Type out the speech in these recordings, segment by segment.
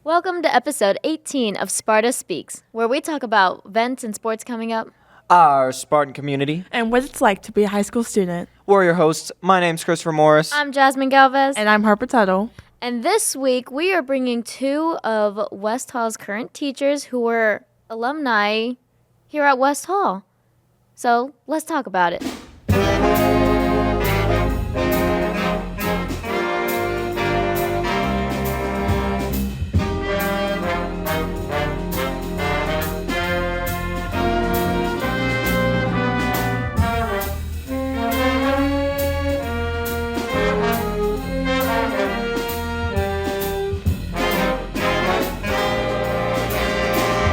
Welcome to episode 18 of Sparta Speaks, where we talk about events and sports coming up. Our Spartan community. And what it's like to be a high school student. We're your hosts. My name's Christopher Morris. I'm Jasmine Galvez. And I'm Harper Tuttle. And this week, we are bringing two of West Hall's current teachers who were alumni here at West Hall. So let's talk about it.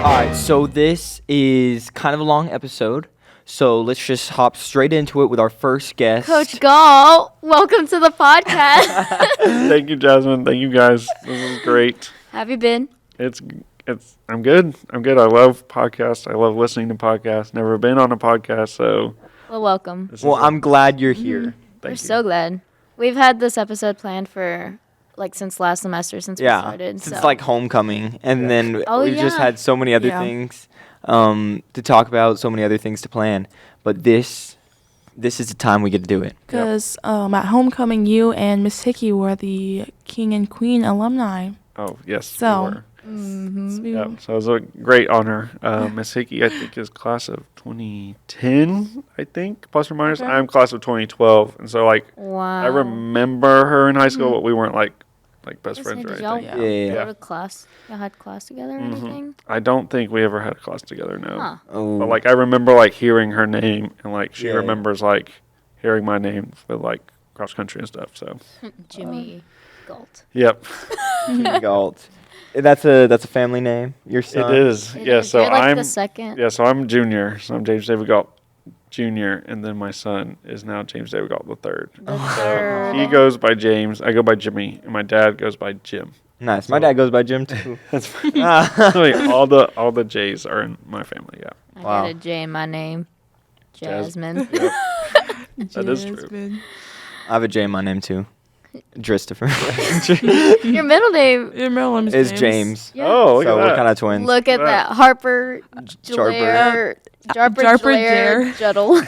Alright, so this is kind of a long episode, so let's just hop straight into it with our first guest. Coach Gault, welcome to the podcast. Thank you, Jasmine. Thank you, guys. This is great. Have you been? I'm good. I love podcasts. I love listening to podcasts. Never been on a podcast, so. Well, welcome. I'm glad you're here. We're so glad. We've had this episode planned for since last semester, since we started. Since homecoming, and then we've just had so many other things to talk about, so many other things to plan. But this is the time we get to do it. Because at homecoming, you and Miss Hickey were the King and Queen alumni. Oh, yes. So, we were. So it was a great honor. Miss Hickey, I think, is class of 2010, I think, plus or minus. Okay. I'm class of 2012. And so, wow. I remember her in high school, but we weren't, best friends or Did y'all anything. go to class? Y'all had class together or anything? I don't think we ever had a class together, no. Huh. Oh, But, I remember, hearing her name, and, she remembers, hearing my name with, cross-country and stuff, so. Jimmy Gault. Yep. Gault. That's a family name. Your son. It is. It Yeah, is. so You're I'm the second. Yeah, so I'm junior. So I'm James David Gault Jr. And then my son is now James David Gault the third. The third. He goes by James. I go by Jimmy, and my dad goes by Jim. Nice. My dad goes by Jim too. That's all the J's are in my family. Yeah, I Wow. got a J in my name. Jasmine. Yep. That is true. Jasmine. I have a J in my name too. Christopher. Your middle name. Your middle name is James. Yeah. Oh, look So at we're that. kind of twins. Look at that. Harper, Jalaire, Jarper, Jarper, Juddle.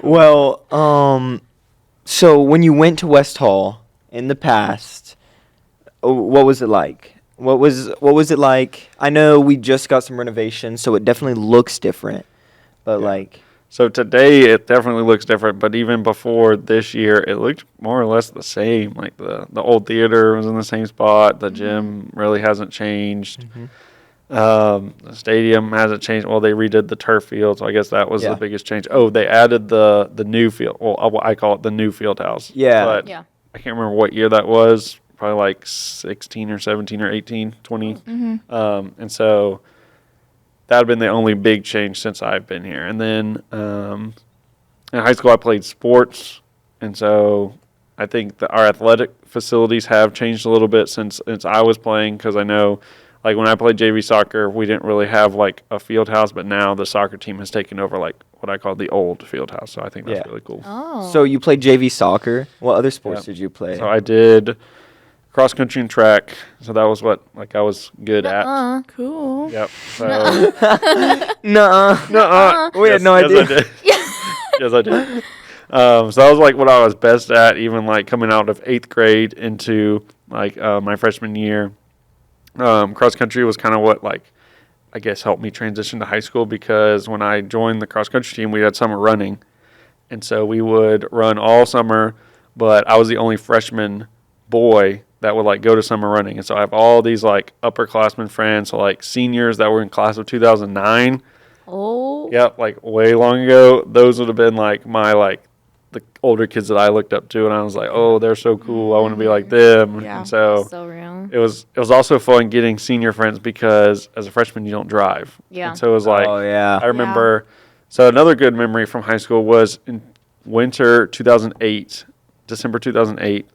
Well, so when you went to West Hall in the past, what was it like? What was it like? I know we just got some renovations, so it definitely looks different. But Yeah. So today it definitely looks different, but even before this year, it looked more or less the same. The old theater was in the same spot. The gym really hasn't changed. The stadium hasn't changed. Well, they redid the turf field, so I guess that was the biggest change. Oh, they added the new field. Well, I call it the new field house. Yeah. But Yeah. I can't remember what year that was. Probably 16 or 17 or 18, 20. And so that had been the only big change since I've been here. And then in high school, I played sports. And so I think our athletic facilities have changed a little bit since I was playing, because I know when I played JV soccer, we didn't really have a field house, but now the soccer team has taken over what I call the old field house. So I think that's really cool. Oh. So you played JV soccer. What other sports did you play? So I did cross country and track. So that was what I was good at. Cool. Yep. So Nuh-uh. We had no idea. Yes, I did. Yes, I did. So that was what I was best at, even coming out of 8th grade into my freshman year. Cross country was kind of what I guess helped me transition to high school, because when I joined the cross country team, we had summer running, and so we would run all summer. But I was the only freshman boy that would go to summer running, and so I have all these upperclassmen friends, so seniors that were in class of 2009. Oh. Yep, way long ago. Those would have been my the older kids that I looked up to, and I was like, oh, they're so cool. I want to be like them. Yeah. And so real. it was also fun getting senior friends, because as a freshman you don't drive. Yeah. And so it was Oh, yeah. I remember. So another good memory from high school was in winter 2008, December 2008.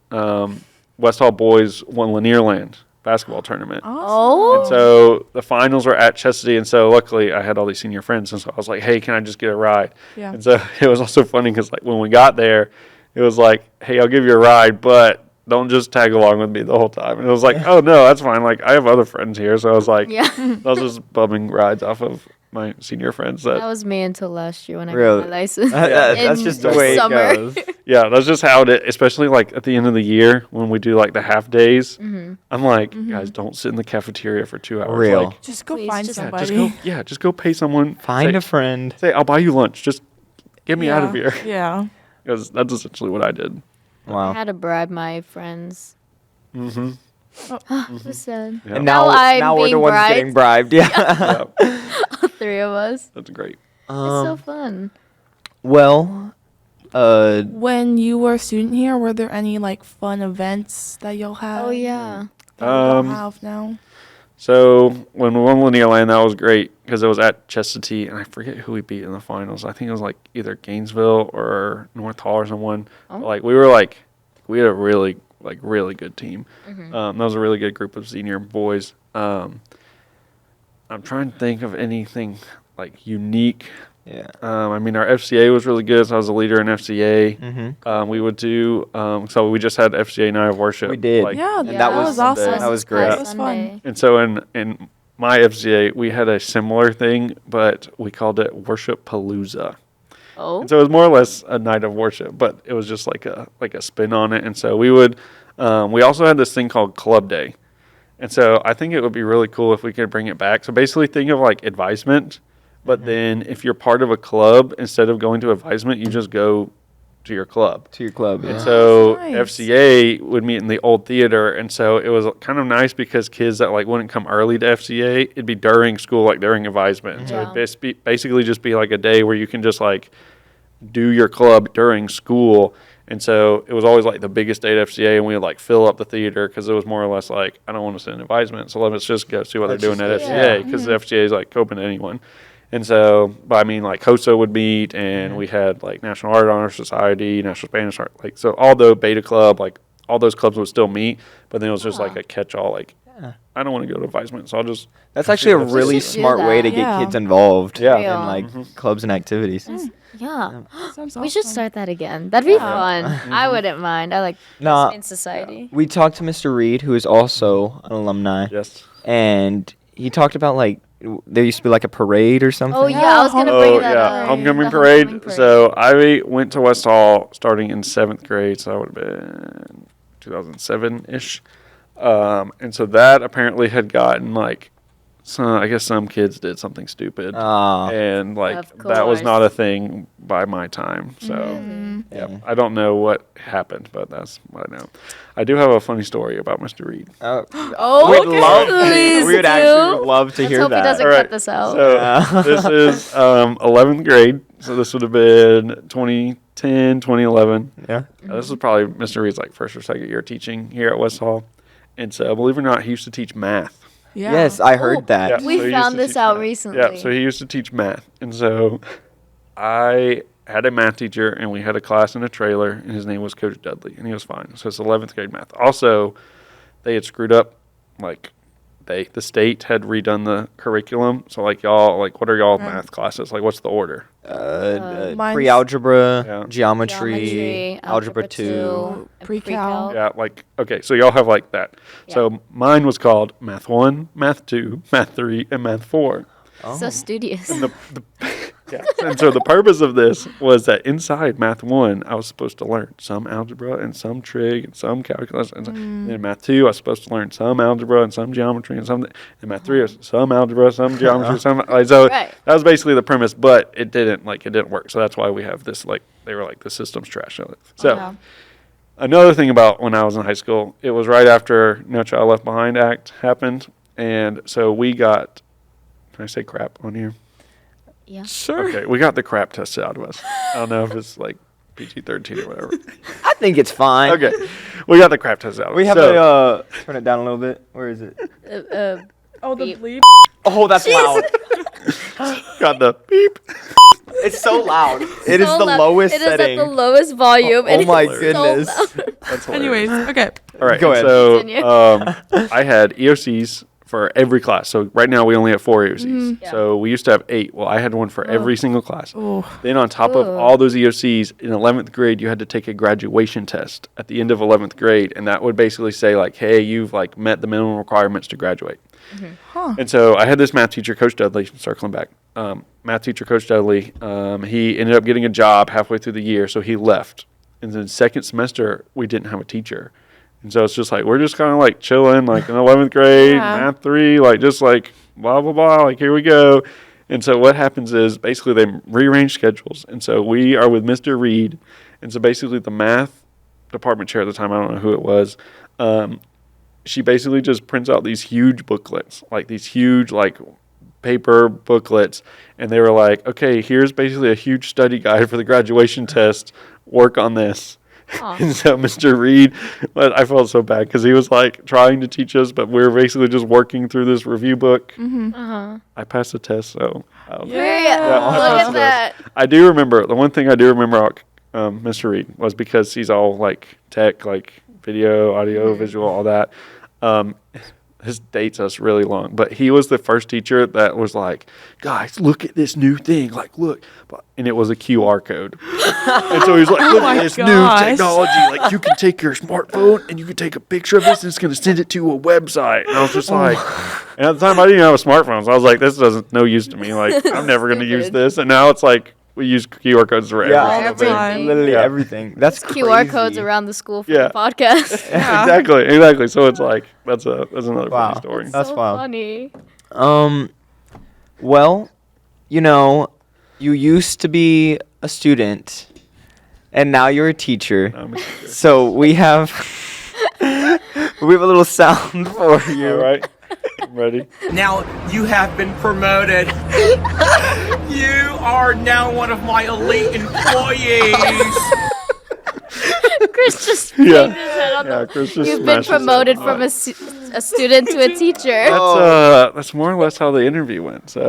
West Hall boys won Lanierland basketball tournament. Oh. And so the finals were at Chesadee, and so luckily I had all these senior friends, and so I was like, hey, can I just get a ride? Yeah. And so it was also funny because when we got there, it was like, hey, I'll give you a ride, but don't just tag along with me the whole time. And it was like, oh no, that's fine. Like I have other friends here, so I was like, Yeah. I was just bumming rides off of my senior friends. That was me until last year when I Really? got my license. That's In just the the way summer. it goes. Yeah, that's just how it is, especially like at the end of the year when we do like the half days. Mm-hmm. I'm like, guys, don't sit in the cafeteria for 2 hours. Real. Like, Just go Please, find just- somebody. just go pay someone. Find say, a friend. say, I'll buy you lunch. Just get me out of here. Yeah. Because that's essentially what I did. I Wow. had to bribe my friends. Mm-hmm. It was sad. Yeah. And Now I'm now we're the being ones bribed. getting bribed. Yeah. Yeah, All three of us. that's great. It's so Um, fun. well, When you were a student here, were there any like fun events that y'all had? Oh yeah. That we don't Um, have now. So when we won Linear Land, that was great because it was at Chestatee, and I forget who we beat in the finals. I think it was like either Gainesville or North Hall or someone. Oh. Like we had a really good team. Mm-hmm. That was a really good group of senior boys. I'm trying to think of anything like unique. yeah. I mean, our FCA was really good. So I was a leader in FCA. Mm-hmm. We would do. So we just had FCA Night of Worship. We did. Like, Yeah, And Yeah, that that was was awesome. That was This great. past That was fun. Sunday. And so in my FCA, we had a similar thing, but we called it Worship Palooza. Oh. And so it was more or less a night of worship, but it was just like a spin on it. And so we would, we also had this thing called Club Day. And so I think it would be really cool if we could bring it back. So basically think of like advisement, but then if you're part of a club, instead of going to advisement, you just go to your club. To your club. And Yeah. so Nice. FCA would meet in the old theater, and so it was kind of nice because kids that like wouldn't come early to FCA, it'd be during school, like during advisement. So Yeah. it'd basically just be like a day where you can just like do your club during school. And so it was always like the biggest day at FCA, and we would like fill up the theater because it was more or less like, I don't want to sit in advisement, so let's just go see what Let's they're doing just at go. FCA because the FCA is like open to anyone. And so, but I mean, like COSA would meet, and we had like National Art Honor Society, National Spanish Art, like so all the Beta Club, like all those clubs would still meet, but then it was just like a catch-all, like Yeah. I don't want to go to advisement, so I'll just That's actually a We should really do smart that. way to get Yeah. kids involved Yeah. Real. in like clubs and activities. Yeah. Sounds We should awesome. start that again. That'd be fun. I wouldn't mind. I like Nah, in society. we talked to Mr. Reed, who is also an alumni, yes. and he talked about like there used to be like a parade or something. Oh yeah, I was gonna bring that up. Homecoming The parade. homecoming parade. So I went to West Hall starting in 7th grade, so that would have been 2007-ish. And so that apparently had gotten like, I guess some kids did something stupid. And like Of that was not a course. thing by my time. So Mm-hmm. yeah, I don't know what happened, but that's what I know. I do have a funny story about Mr. Reed. Oh, we'd love. please We would do. actually love to Let's hear hope he that. doesn't All right, cut this out. So Yeah. this is 11th grade. So this would have been 2010, 2011. Yeah. This was probably Mr. Reed's like first or second year teaching here at West Hall. And so believe it or not, he used to teach math. Yeah. Yes, I heard Oh, that. Yeah, We so he found used to this teach out math. recently. Yeah, so he used to teach math. And so I had a math teacher, and we had a class in a trailer, and his name was Coach Dudley, and he was fine. So it's 11th grade math. Also, they had screwed up, like, the state had redone the curriculum. So, like, y'all, like, what are y'all math classes? Like, what's the order? Mine's- Pre-algebra, Yeah. geometry, algebra 2. and Pre-cal. Yeah, like, okay, so y'all have, like, that. Yeah. So mine was called Math 1, Math 2, Math 3, and Math 4. So studious. Yeah. And so the purpose of this was that inside Math 1, I was supposed to learn some algebra and some trig and some calculus. And then in Math 2, I was supposed to learn some algebra and some geometry and some. In Math 3, was some algebra, some geometry, some. Like, so Right. that was basically the premise, but it didn't work. So that's why we have this, like, they were like, the system's trash. So Yeah. another thing about when I was in high school, it was right after No Child Left Behind Act happened. And so we got, can I say crap on here? Yeah. Sure. Okay, we got the crap tested out of us. I don't know if it's like PG-13 or whatever. I think it's fine. Okay, we got the crap tested out of us. We have So- turn it down a little bit. Where is it? Oh, the Beep. bleep. Oh, that's loud. got the beep. It's so loud. It is So the loud. lowest It is setting. at the lowest volume. Oh and my it's so goodness. loud. That's hilarious. Anyways, okay. All right. Go ahead. So Continue. I had EOCs for every class. So right now we only have 4 EOCs. Yeah. So we used to have 8. Well, I had one for every single class. Oh. Then on top of all those EOCs, in 11th grade, you had to take a graduation test at the end of 11th grade. And that would basically say, like, hey, you've, like, met the minimum requirements to graduate. Huh. And so I had this math teacher, Coach Dudley, circling back. Math teacher, Coach Dudley, he ended up getting a job halfway through the year, so he left. And then second semester, we didn't have a teacher. And so it's just like, we're just kind of like chilling, like in 11th grade, math 3, like just like blah, blah, blah, like here we go. And so what happens is basically they rearrange schedules. And so we are with Mr. Reed. And so basically the math department chair at the time, I don't know who it was, she basically just prints out these huge booklets, like these huge like paper booklets. And they were like, okay, here's basically a huge study guide for the graduation test. Work on this. And so Mr. Reed, I felt so bad because he was like trying to teach us, but we were basically just working through this review book. I passed the test, so I don't know. Look at that. I do remember, the one thing I do remember about Mr. Reed was because he's all like tech, like video, audio, visual, all that. His dates us really long, but he was the first teacher that was like, guys, look at this new thing, like look, and it was a QR code. And so he's like, look at this new technology, like you can take your smartphone and you can take a picture of this and it's going to send it to a website. And I was just like, and at the time I didn't even have a smartphone, so I was like, this doesn't no use to me, like I'm never going to use this. And now it's like we use QR codes for everything. Literally everything. That's crazy. QR codes around the school for the podcast. Exactly. So it's like that's another funny story. That's so wild. funny. Well, you know, you used to be a student, and now you're a teacher. So we have a little sound for you. All right. I'm ready. Now you have been promoted. You are now one of my elite employees. Chris just banged his head on the. Chris just You've been smashed his head. promoted from a student to a teacher. That's more or less how the interview went. So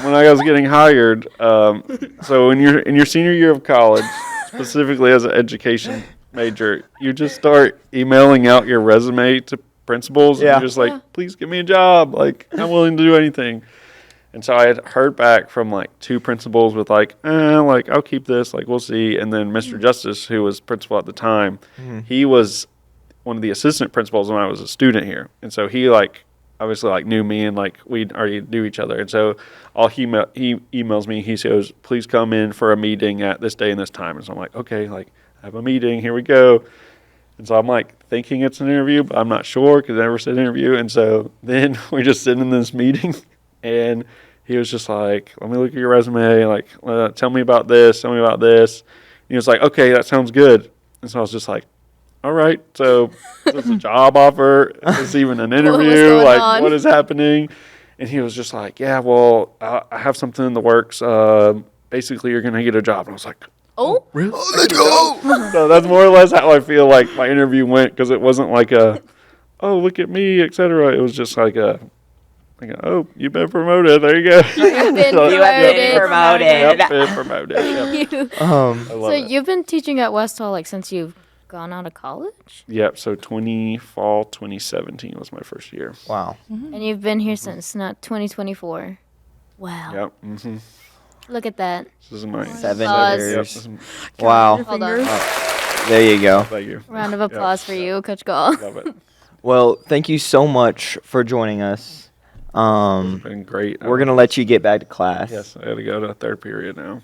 when I was getting hired, so in your senior year of college, specifically as an education major, you just start emailing out your resume to principals and you're just like, please give me a job, like I'm willing to do anything. And so I had heard back from like 2 principals with like I'll keep this, like we'll see. And then Mr. Justice, who was principal at the time, he was one of the assistant principals when I was a student here. And so he like obviously like knew me and like we already knew each other. And so he emails me, he says, please come in for a meeting at this day and this time. And so I'm like, okay, like I have a meeting, here we go. And so I'm like thinking it's an interview, but I'm not sure because I never said interview. And so then we just sit in this meeting and he was just like, let me look at your resume. Like, tell me about this. Tell me about this. And he was like, okay, that sounds good. And so I was just like, all right. So is this a job offer? Is this even an interview? Like, what is happening? And he was just like, yeah, well, I have something in the works. Basically, you're going to get a job. And I was like, Oh, really? Oh, let's go. So that's more or less how I feel like my interview went because it wasn't like a, oh, look at me, etc. It was just like a, oh, you've been promoted. There you go. You've been promoted. Yep, been promoted. Yep. So you've been teaching at West Hall like since you've gone out of college? Yep. So fall 2017 was my first year. Wow. And you've been here since not 2024. Wow. Yep. Mm-hmm. Look at that. This is my 7 years. Yep. Wow. Hold on. There you go. Thank you. Round of applause for you, Coach Gault. Love it. Well, thank you so much for joining us. It's been great. We're gonna let you get back to class. Yes, I got to go to 3rd period now.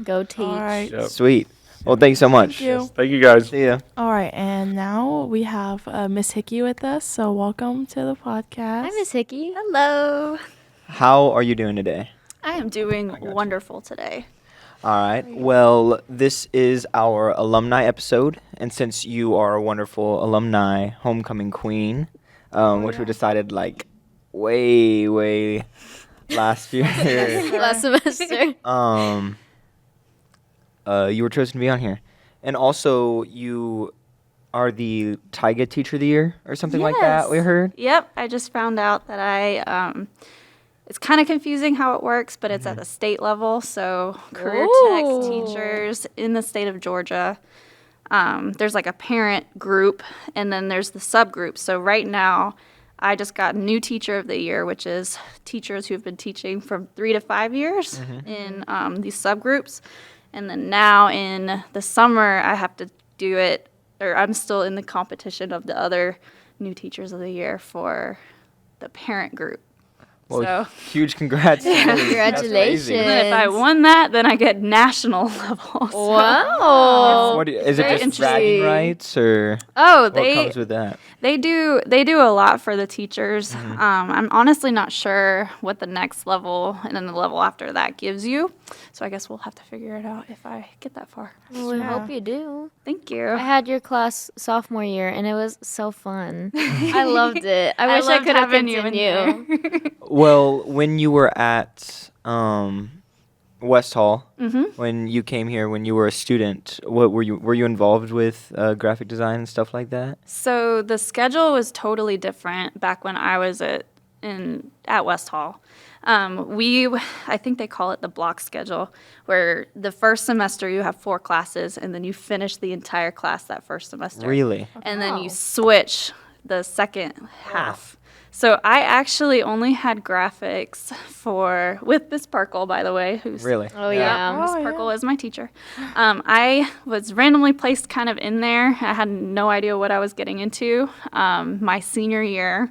Go teach. All right. Yep. Sweet. Well, thank you so much. Thank you. Thank you guys. See ya. All right, and now we have Miss Hickey with us. So welcome to the podcast. Hi, Miss Hickey. Hello. How are you doing today? I am doing wonderful today. All right. Well, this is our alumni episode, and since you are a wonderful alumni homecoming queen, which we decided like way last year, Last semester. you were chosen to be on here, and also you are the Taiga Teacher of the Year or something like that. We heard. Yep, I just found out that it's kind of confusing how it works, but it's at the state level. So career tech teachers in the state of Georgia, there's like a parent group, and then there's the subgroup. So right now, I just got new teacher of the year, which is teachers who've been teaching from 3 to 5 years in these subgroups. And then now in the summer, I have to do it, or I'm still in the competition of the other new teachers of the year for the parent group. Well, So, huge congrats. to you. That's Congratulations. amazing. and then if I won that, then I get national level. So- Wow. Is it Very just bragging interesting. rights, or Oh, what they comes with that? They do a lot for the teachers. I'm honestly not sure what the next level and then the level after that gives you. So I guess we'll have to figure it out if I get that far. Well, we hope you do. Thank you. I had your class sophomore year, and it was so fun. I loved it. I wish I loved could have having you in continued. Well, when you were at West Hall, Mm-hmm. when you came here, when you were a student, what were you involved with graphic design and stuff like that? So the schedule was totally different back when I was at West Hall. I think they call it the block schedule, where the first semester you have 4 classes, and then you finish the entire class that first semester. Really? And then you switch the second half. So I actually only had graphics with Miss Sparkle, by the way, who's Really? Oh, yeah. Miss Oh, Sparkle is my teacher. I was randomly placed kind of in there. I had no idea what I was getting into my senior year.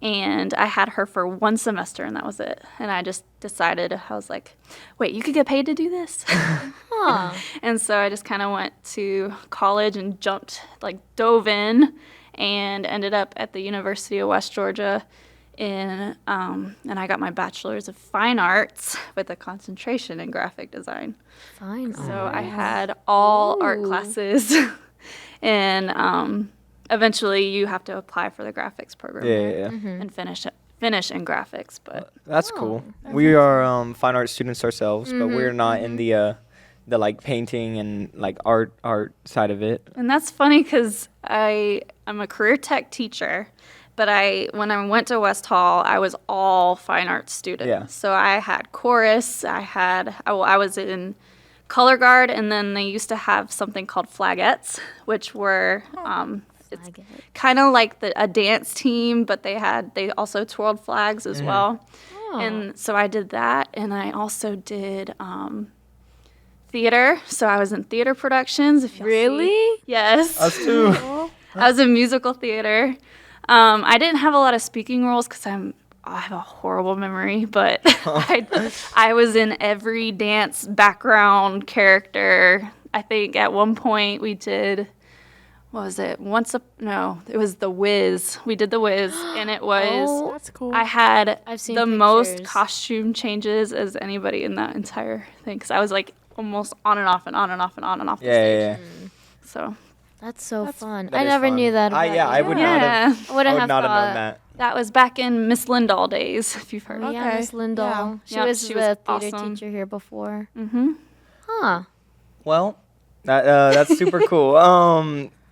And I had her for 1 semester, and that was it. And I just decided, I was like, wait, you could get paid to do this? Huh. And so I just kind of went to college and dove in, and ended up at the University of West Georgia and I got my bachelor's of fine arts with a concentration in graphic design. Fine. So I had all art Ooh. classes, and eventually you have to apply for the graphics program Yeah. and finish in graphics. But That's cool. We are fine art students ourselves, but we're not in the like painting and like art side of it. and that's funny because I'm a career tech teacher. But when I went to West Hall, I was all fine arts students. Yeah. So I had chorus, I was in color guard, and then they used to have something called flagettes, which were it's kind of like a dance team, but they also twirled flags as well. Oh. And so I did that, and I also did theater. So I was in theater productions. If y'all see. Really? Yes. Us too. I was in musical theater. I didn't have a lot of speaking roles because I have a horrible memory, but I was in every dance background character. I think at one point we did, what was it? It was The Wiz. We did The Wiz, and it was, Oh, That's cool. I had I've seen the most pictures. costume changes as anybody in that entire thing because I was like almost on and off and on and off and on and off the Yeah. stage. So That's so fun. That I is never fun. knew that. I about would you. not have. yeah, I wouldn't I would have not have thought. known that. that was back in Miss Lindahl days, if you've heard. Oh, of yeah, Okay. Miss Lindahl. Yeah. She Yep, was she the was theater awesome. teacher here before. Mm-hmm. Huh. Well, that's super cool.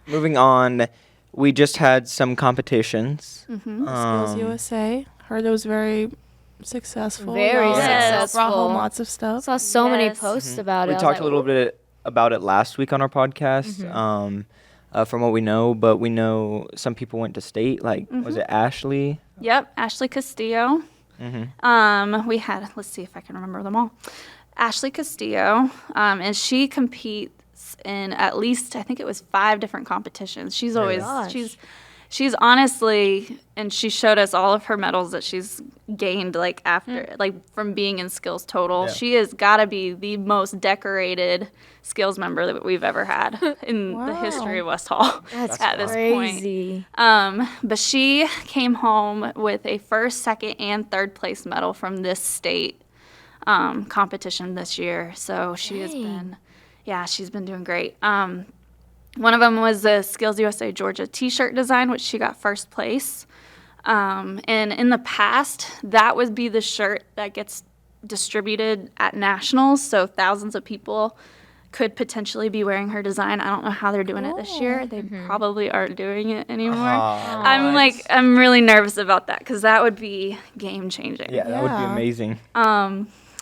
Moving on, we just had some competitions. Mm-hmm. Skills USA. Heard it was very successful. Very Y'all successful. Brought home lots of I stuff. saw so many Yes. posts about it. We I was talked a like, little bit about it last week on our podcast. From what we know, but we know some people went to state. Like, was it Ashley? Yep, Ashley Castillo. We had, let's see if I can remember them all. Ashley Castillo, and she competes in at least, I think it was 5 different competitions. She's always, Gosh. she's honestly, and she showed us all of her medals that she's gained like after, like from being in skills total. Yeah. She has got to be the most decorated skills member that we've ever had in the history of West Hall That's at this point. crazy. But she came home with a first, second, and third place medal from this state competition this year. So she has been, she's been doing great. One of them was the Skills USA Georgia t-shirt design, which she got first place. And in the past, that would be the shirt that gets distributed at nationals. So thousands of people could potentially be wearing her design. I don't know how they're doing it this year. They probably aren't doing it anymore. I'm really nervous about that because that would be game changing. Yeah, that would be Yeah. amazing.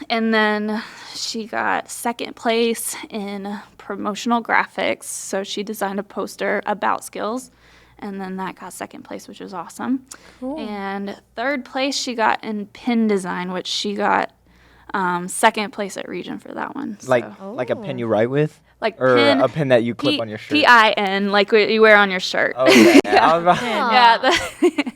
And then she got second place in promotional graphics. So she designed a poster about skills. and then that got second place, which was awesome. Cool. And third place she got in pin design, which she got second place at region for that one. Like So, like a pen you write with, like or pin, a pen that you clip on your shirt. PIN, like what you wear on your shirt. Okay. I was about- Yeah.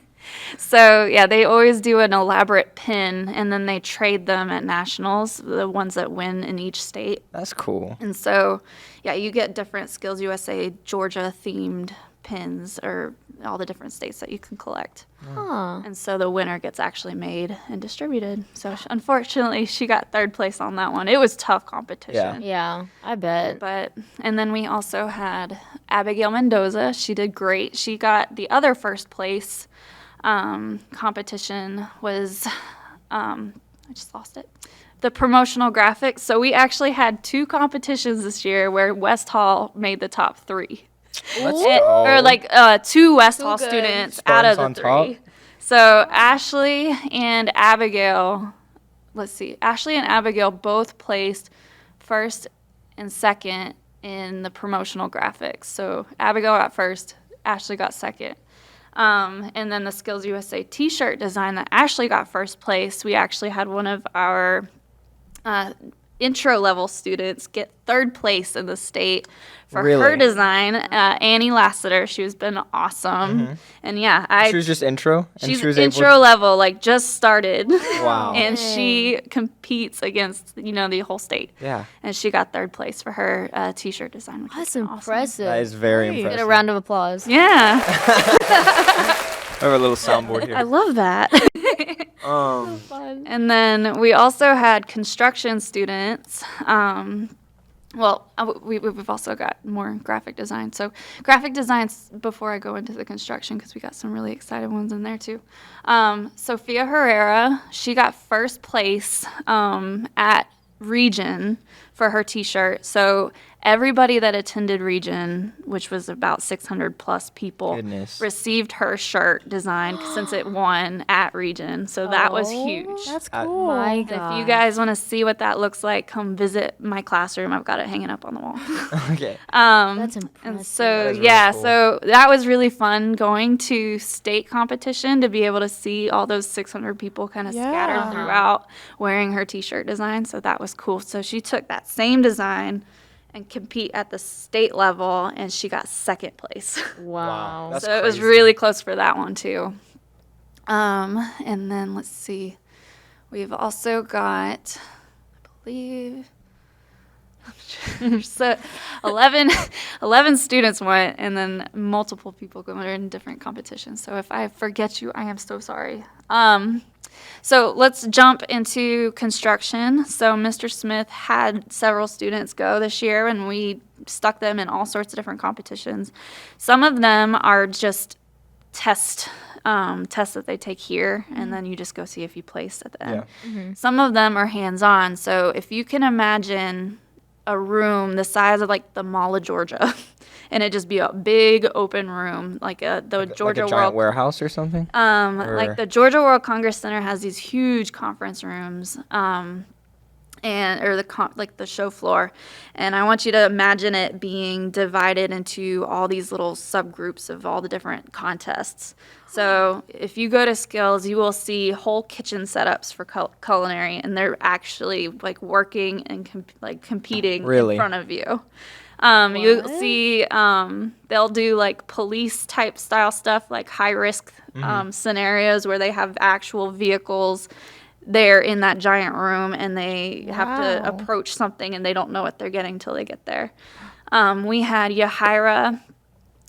So, yeah, they always do an elaborate pin, and then they trade them at nationals, the ones that win in each state. That's cool. And so, yeah, you get different Skills USA Georgia-themed pins, or all the different states that you can collect. Huh. And so the winner gets actually made and distributed. So, unfortunately, she got third place on that one. It was tough competition. Yeah, I bet. And then we also had Abigail Mendoza. She did great. She got the other first place. Competition was, I just lost it. The promotional graphics. So we actually had 2 competitions this year where West Hall made the top 3. Let's Or go. like 2 West Hall good. students out of Spartans the on 3. top. So Ashley and Abigail, Ashley and Abigail both placed first and second in the promotional graphics. So Abigail got first, Ashley got second. And then the Skills USA t-shirt design that Ashley got first place, we actually had one of our intro level students get third place in the state for her Really? design. Annie Lassiter, she's been awesome. And yeah, She was just intro, and she's she was intro able. level, like just started. Wow. And she competes against, the whole state. Yeah. And she got third place for her t-shirt design, which That's is awesome. impressive. That is very Great. Get impressive. a round of applause. Yeah, I have a little soundboard I here. love that. Um, And then we also had construction students. We've also got more graphic design. So graphic designs, before I go into the construction, because we got some really exciting ones in there too. Sophia Herrera, she got first place at region for her t-shirt. So everybody that attended region, which was about 600 plus people, Goodness. received her shirt design since it won at region. So that was huge. That's I- cool. My If God. you guys want to see what that looks like, come visit my classroom. I've got it hanging up on the wall. okay. That's impressive. And so, That is really yeah, cool. so that was really fun going to state competition to be able to see all those 600 people kind of Yeah. scattered throughout wearing her t-shirt design. So that was cool. So she took that same design and compete at the state level, and she got second place. Wow. That's So it was crazy. really close for that one too. And then let's see, we've also got, I believe, so 11 students went, and then multiple people going in different competitions. So if I forget you, I am so sorry. So let's jump into construction. So Mr. Smith had several students go this year, and we stuck them in all sorts of different competitions. Some of them are just tests that they take here, and then you just go see if you place at the end. Some of them are hands-on. So if you can imagine a room the size of like the Mall of Georgia, and it just be a big open room, like the Georgia like a giant World warehouse or something. like the Georgia World Congress Center has these huge conference rooms, like the show floor, and I want you to imagine it being divided into all these little subgroups of all the different contests. So if you go to Skills, you will see whole kitchen setups for culinary, and they're actually like working and competing Really? in front of you. You'll see they'll do like police type style stuff, like high risk scenarios where they have actual vehicles there in that giant room, and they have to Wow. approach something, and they don't know what they're getting till they get there. We had Yahira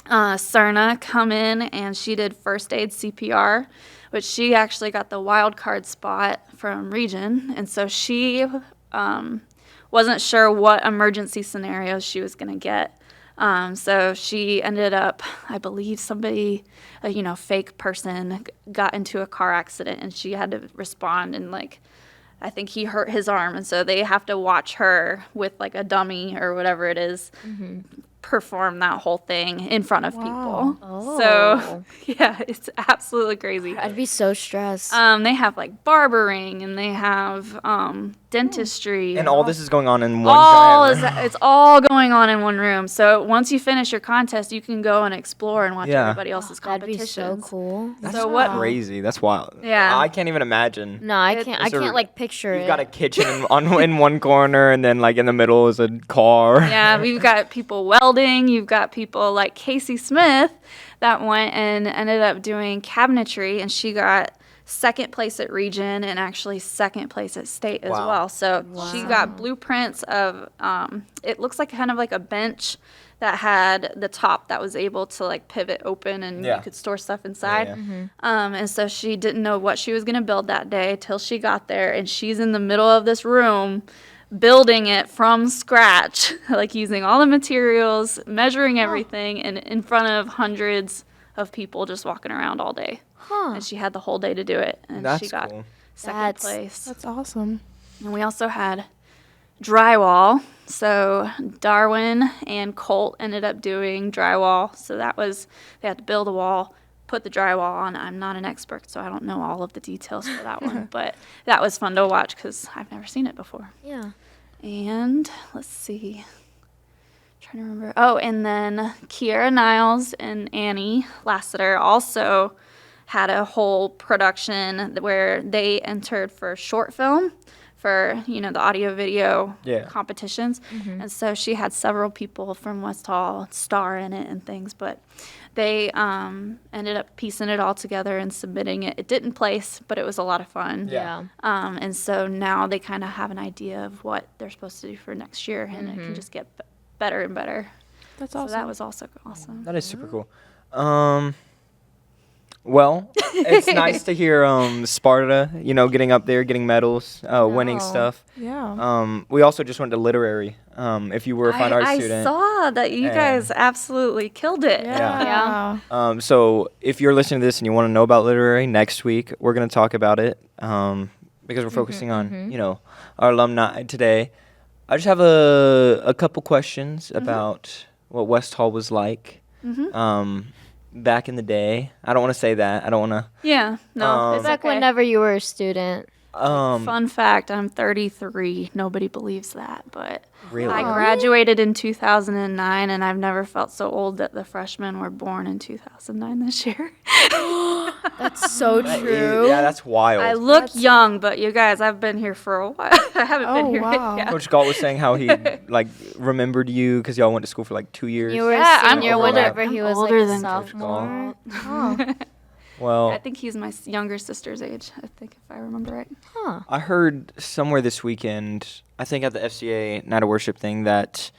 Cerna come in, and she did first aid CPR, which she actually got the wild card spot from region, and so she wasn't sure what emergency scenarios she was going to get. So she ended up, I believe somebody, fake person got into a car accident, and she had to respond, and I think he hurt his arm, and so they have to watch her with like a dummy or whatever it is perform that whole thing in front of people. Oh. So yeah, it's absolutely crazy. I'd be so stressed. They have like barbering, and they have dentistry. And all this is going on in one all giant room. it's all going on in one room. So once you finish your contest, you can go and explore and watch Yeah. everybody else's That'd be competitions. so cool. That's So what- crazy. That's wild. Yeah. I can't even imagine. No, I It- can't. I Is there- can't like picture You've it. got a kitchen in one corner, and then like in the middle is a car. Yeah, we've got people welding. You've got people like Casey Smith that went and ended up doing cabinetry, and she got second place at region and actually second place at state as Wow. well. So she got blueprints of, it looks like kind of like a bench that had the top that was able to like pivot open and Yeah. you could store stuff inside. Yeah. And so she didn't know what she was going to build that day till she got there, and she's in the middle of this room building it from scratch, like using all the materials, measuring everything, and in front of hundreds of people just walking around all day. Huh. And she had the whole day to do it, and That's she got cool. second That's- place. That's awesome. And we also had drywall. So Darwin and Colt ended up doing drywall. So that was, they had to build a wall, put the drywall on. I'm not an expert, so I don't know all of the details for that one, but that was fun to watch because I've never seen it before. Yeah. And let's see. Trying to remember. Oh, and then Kiera Niles and Annie Lassiter also had a whole production where they entered for short film for, you know, the audio video Yeah. competitions. And so she had several people from West Hall star in it and things, but they ended up piecing it all together and submitting it. It didn't place, but it was a lot of fun. Yeah. And so now they kind of have an idea of what they're supposed to do for next year, and it can just get better and better. That's So awesome. that was also awesome. That is super cool. Well, it's nice to hear Sparta, you know, getting up there, getting medals, winning know. stuff. Yeah. We also just went to literary. If you were a fine arts I student. saw that you And- guys absolutely killed it. Yeah. So if you're listening to this and you want to know about literary, next week we're going to talk about it because we're focusing on, you know, our alumni today. I just have a couple questions about what West Hall was like back in the day. I don't want to say that. I don't want Yeah. No, Um, it's Back okay. whenever you were a student. to. Fun fact, I'm 33. Nobody believes that, but Really? I graduated in 2009, and I've never felt so old that the freshmen were born in 2009 this year. That's so That is- true. yeah, that's wild. I look young, but you guys, I've been here for a while. I haven't been Oh, here. wow. Yeah. Coach Gault was saying how he like remembered you because y'all went to school for like 2 years. You were Yeah, a I'm senior older. whenever he I'm was like older a than Coach sophomore. Well, I think he's my younger sister's age, I think, if I remember right. Huh. I heard somewhere this weekend, I think at the FCA Night of Worship thing, that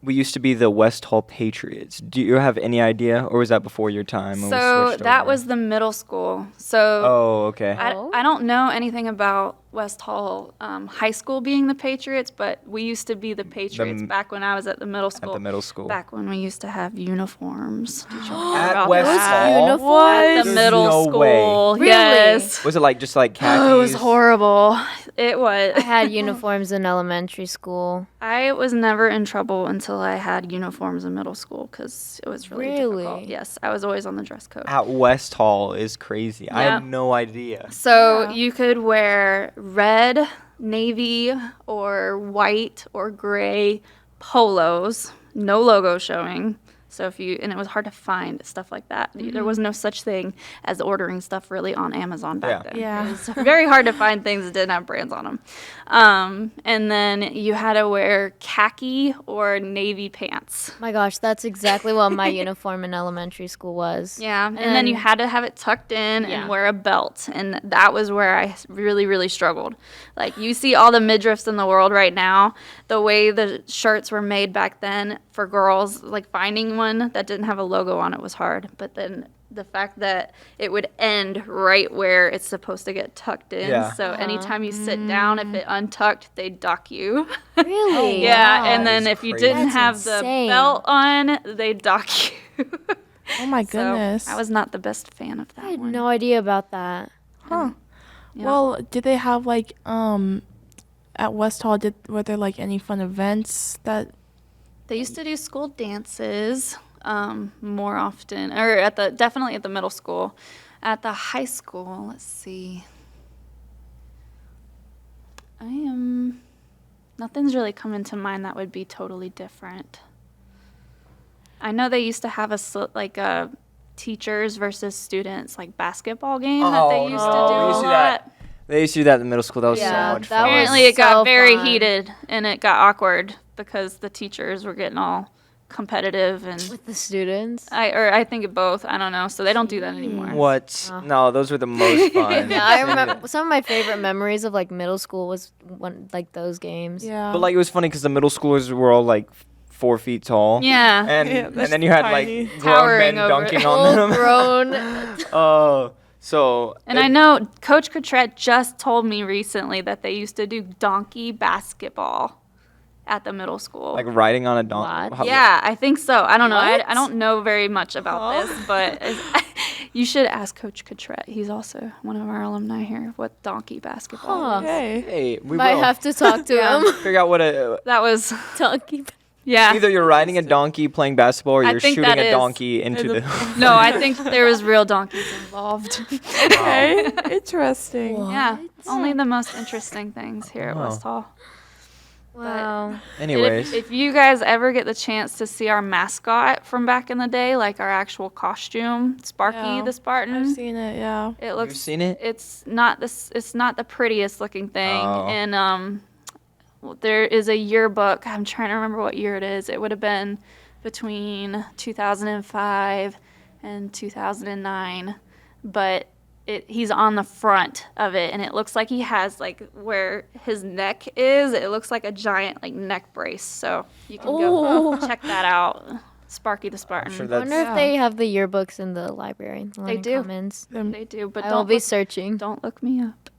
we used to be the West Hall Patriots. Do you have any idea, or was that before your time? when we So switched that over? was the middle school. So Oh, okay. I don't know anything about West Hall High School being the Patriots, but we used to be the Patriots back when I was at the middle school. At the middle school. Back when we used to have uniforms. Did you know At about West that? Hall? At the There's middle no way. school. Really? Yes. Was it like just like khakis? Oh, it was horrible. It was. I had uniforms in elementary school. I was never in trouble until I had uniforms in middle school because it was really difficult. Really? Yes, I was always on the dress code. At West Hall is crazy. I Yeah. had no idea. So you could wear red, navy, or white or gray polos, no logo showing. So and it was hard to find stuff like that. There was no such thing as ordering stuff really on Amazon back Yeah. then. Yeah. It was very hard to find things that didn't have brands on them. And then you had to wear khaki or navy pants. My gosh, that's exactly what my uniform in elementary school was. Yeah, and then you had to have it tucked in Yeah. and wear a belt, and that was where I really, really struggled. Like, you see all the midriffs in the world right now, the way the shirts were made back then for girls, like finding one that didn't have a logo on it was hard, but then the fact that it would end right where it's supposed to get tucked in, Yeah. so anytime you sit down, if it untucked, they'd dock you. Really? Yeah, Wow. and then That is if you crazy. didn't That's have insane. the belt on, they'd dock you. Oh my goodness. So I was not the best fan of that I had one. no idea about that. Huh. Yeah. Well, did they have like at West Hall? Were there like any fun events that? They used to do school dances more often, or definitely at the middle school. At the high school, let's see. Nothing's really coming to mind that would be totally different. I know they used to have a teachers versus students like basketball game that they used to do we a used to do lot. that. They used to do that in middle school. That was Yeah, so much that fun. was Apparently, it got so very fun. heated and it got awkward because the teachers were getting all competitive and With the students. I think of both. I don't know. So they don't do that anymore. What? No, those were the most fun. Yeah, I remember some of my favorite memories of like middle school was those games. Yeah. But like it was funny because the middle schoolers were all like 4 feet tall. Yeah. And Yeah, and that's then you had tiny. like grown Towering men over dunking it. on Full them. grown. Oh, so. And I know Coach Cotrette just told me recently that they used to do donkey basketball at the middle school. Like riding on a donkey. What? Yeah, I think so. I don't know. What? I don't know very much about this, but you should ask Coach Cotrette. He's also one of our alumni here. What donkey basketball? Huh. is. Okay. Hey, we Might will have to talk to Yeah. him. figure out what a. That was Donkey. yeah. Either you're riding a donkey playing basketball or I you're think shooting that a is. donkey into the. No, I think there was real donkeys involved. Okay. Interesting. Yeah, only the most interesting things here at Wow. West Hall. Wow. Anyways. If you guys ever get the chance to see our mascot from back in the day, like our actual costume, Sparky Yeah, the Spartan, I've seen it. Yeah. it looks. You've seen it? It's not this. It's not the prettiest looking thing, Oh. and there is a yearbook. I'm trying to remember what year it is. It would have been between 2005 and 2009, but he's on the front of it, and it looks like he has like where his neck is. It looks like a giant like neck brace. So you can go check that out. Sparky the Spartan. sure I that's- wonder if they have the yearbooks in the library. The Learning do. Commons. They do, but I will don't be look, searching. don't look me up.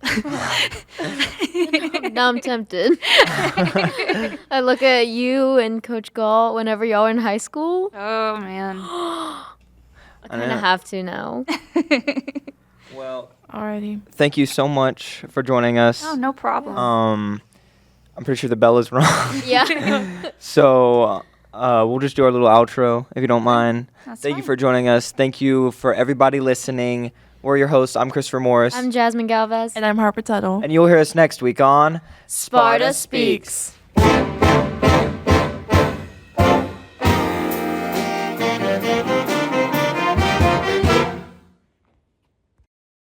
Now I'm tempted. I look at you and Coach Gault whenever y'all were in high school. Oh man. I kind know. of have to now. Well, Alrighty. thank you so much for joining us. Oh, no problem. I'm pretty sure the bell is wrong. Yeah. So we'll just do our little outro if you don't mind. That's Thank you fine. for joining us. Thank you for everybody listening. We're your hosts. I'm Christopher Morris. I'm Jasmine Galvez. And I'm Harper Tuttle. And you'll hear us next week on Sparta Speaks.